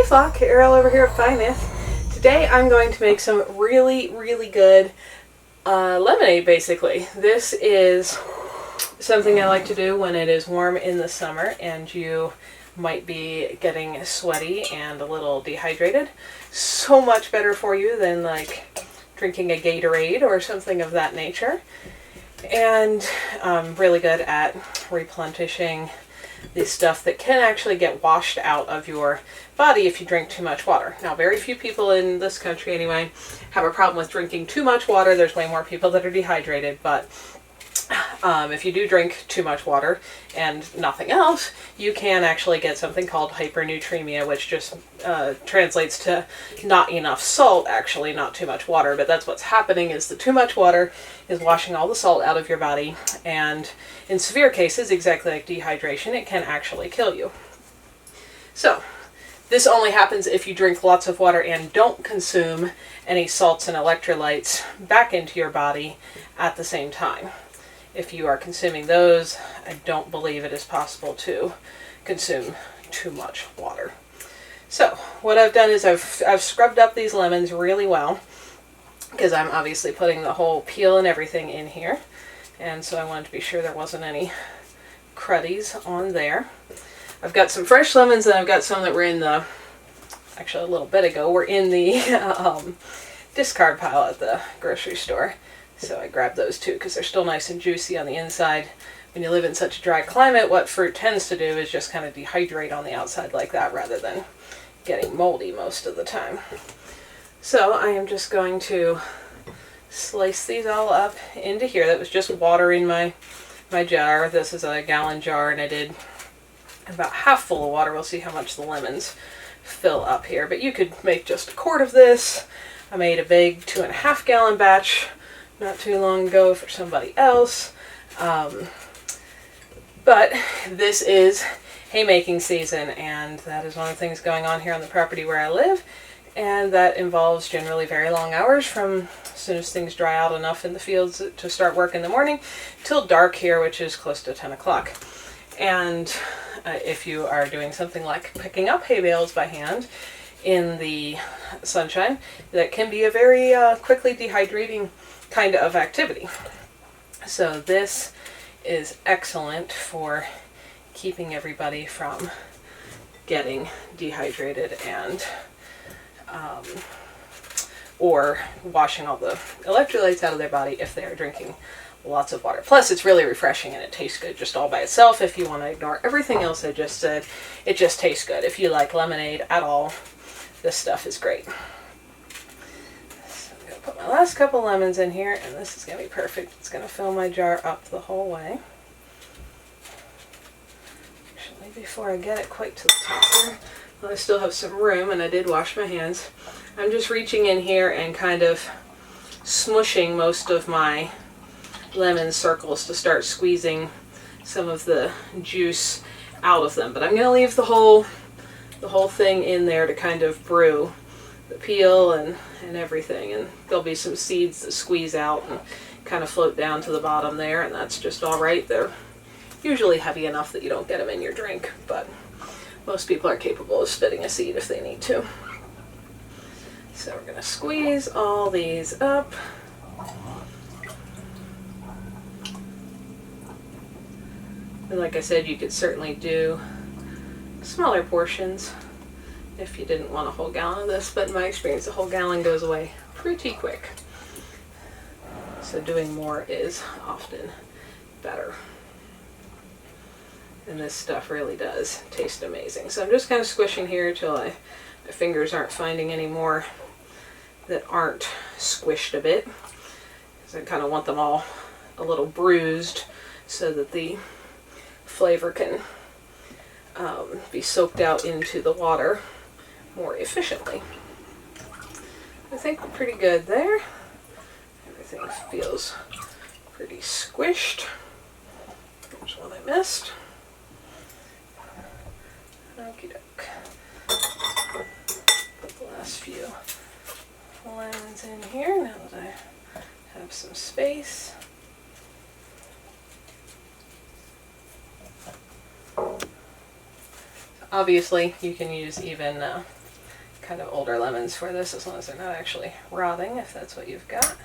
Flock, Ariel over here at Finest. Today I'm going to make some really good lemonade basically. This is something I like to do when it is warm in the summer and you might be getting sweaty and a little dehydrated. So much better for you than like drinking a Gatorade or something of that nature. And really good at replenishing the stuff that can actually get washed out of your body if you drink too much water. Now, very few people in this country anyway have a problem with drinking too much water. There's way more people that are dehydrated, but if you do drink too much water and nothing else, you can actually get something called hypernatremia, which just translates to not enough salt, actually, not too much water. But that's what's happening, is that too much water is washing all the salt out of your body, and in severe cases, exactly like dehydration, it can actually kill you. So this only happens if you drink lots of water and don't consume any salts and electrolytes back into your body at the same time. If you are consuming those, I don't believe it is possible to consume too much water. So what I've done is I've scrubbed up these lemons really well, because I'm obviously putting the whole peel and everything in here. And so I wanted to be sure there wasn't any cruddies on there. I've got some fresh lemons and I've got some that were in the, actually a little bit ago, were in the discard pile at the grocery store. So I grabbed those too because they're still nice and juicy on the inside. When you live in such a dry climate, what fruit tends to do is just kind of dehydrate on the outside like that rather than getting moldy most of the time. So I am just going to slice these all up into here. That was just water in my jar. This is a gallon jar and I did about half full of water. We'll see how much the lemons fill up here. But you could make just a quart of this. I made a big 2.5 gallon batch not too long ago for somebody else. But this is haymaking season, and that is one of the things going on here on the property where I live, and that involves generally very long hours from as soon as things dry out enough in the fields to start work in the morning till dark here, which is close to 10 o'clock. And if you are doing something like picking up hay bales by hand in the sunshine, that can be a very quickly dehydrating kind of activity. So this is excellent for keeping everybody from getting dehydrated and or washing all the electrolytes out of their body if they are drinking lots of water. Plus it's really refreshing and it tastes good just all by itself. If you want to ignore everything else I just said, it just tastes good. If you like lemonade at all, this stuff is great. Put my last couple lemons in here, and this is going to be perfect. It's going to fill my jar up the whole way. Actually, before I get it quite to the top here, well, I still have some room, and I did wash my hands. I'm just reaching in here and kind of smushing most of my lemon circles to start squeezing some of the juice out of them. But I'm going to leave the whole thing in there to kind of brew the peel and everything, and there'll be some seeds that squeeze out and kind of float down to the bottom there, and that's just all right. They're usually heavy enough that you don't get them in your drink, but most people are capable of spitting a seed if they need to. So we're going to squeeze all these up. And like I said, you could certainly do smaller portions if you didn't want a whole gallon of this, but in my experience a whole gallon goes away pretty quick. So doing more is often better. And this stuff really does taste amazing. So I'm just kind of squishing here till my fingers aren't finding any more that aren't squished a bit, because I kind of want them all a little bruised so that the flavor can be soaked out into the water more efficiently. I think we're pretty good there. Everything feels pretty squished. There's one I missed. Okie doke. Put the last few lemons in here now that I have some space. Obviously, you can use even kind of older lemons for this, as long as they're not actually rotting, if that's what you've got.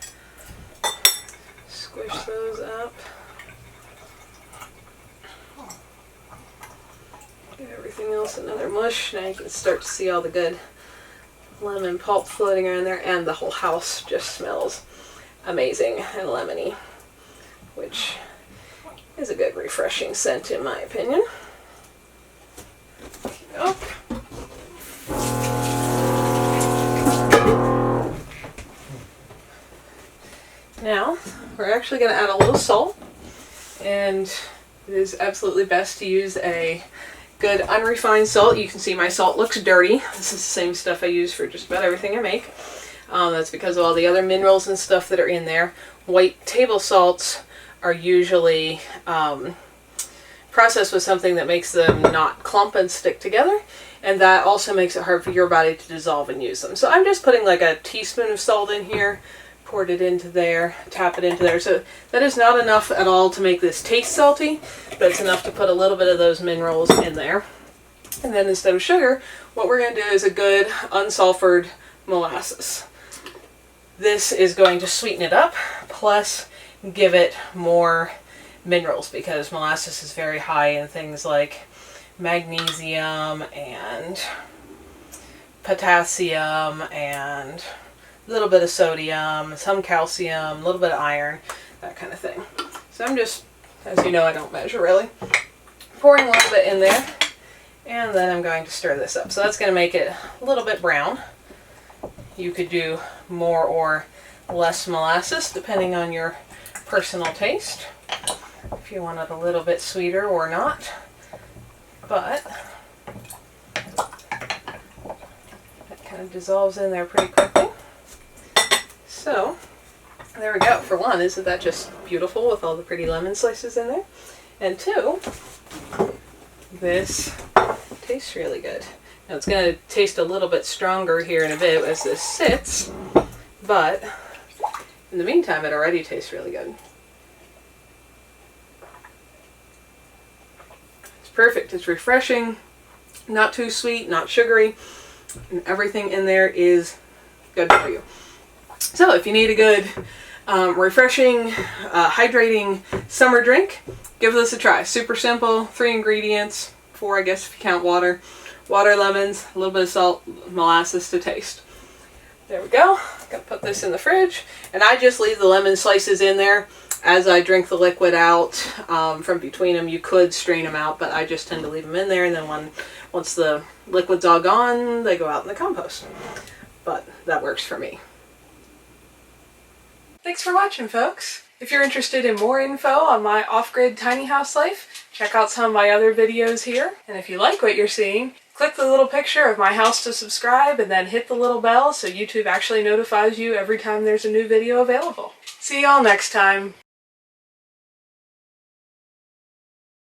Squish those up. Give everything else another mush. Now you can start to see all the good lemon pulp floating around there, and the whole house just smells amazing and lemony, which is a good refreshing scent in my opinion. Nope. Now we're actually going to add a little salt, and it is absolutely best to use a good unrefined salt. You can see my salt looks dirty. This is the same stuff I use for just about everything I make. That's because of all the other minerals and stuff that are in there. White table salts are usually processed with something that makes them not clump and stick together, and that also makes it hard for your body to dissolve and use them. So I'm just putting like a teaspoon of salt in here, poured it into there, tap it into there. So that is not enough at all to make this taste salty, but it's enough to put a little bit of those minerals in there. And then instead of sugar, what we're going to do is a good unsulfured molasses. This is going to sweeten it up, plus give it more minerals, because molasses is very high in things like magnesium and potassium and a little bit of sodium, some calcium, a little bit of iron, that kind of thing. So I'm just, as you know, I don't measure really, pouring a little bit in there, and then I'm going to stir this up. So that's going to make it a little bit brown. You could do more or less molasses depending on your personal taste, if you want it a little bit sweeter or not. But that kind of dissolves in there pretty quickly. So there we go. For one, isn't that just beautiful with all the pretty lemon slices in there? And two, this tastes really good. Now it's going to taste a little bit stronger here in a bit as this sits, but in the meantime it already tastes really good. It's perfect. It's refreshing, not too sweet, not sugary, and everything in there is good for you. So if you need a good refreshing, hydrating summer drink, give this a try. Super simple, 3 ingredients, 4 I guess if you count water. Water, lemons, a little bit of salt, molasses to taste. There we go. I'm going to put this in the fridge, and I just leave the lemon slices in there as I drink the liquid out from between them. You could strain them out, but I just tend to leave them in there, and then once the liquid's all gone, they go out in the compost. But that works for me. Thanks for watching, folks. If you're interested in more info on my off-grid tiny house life, check out some of my other videos here. And if you like what you're seeing, click the little picture of my house to subscribe, and then hit the little bell so YouTube actually notifies you every time there's a new video available. See y'all next time.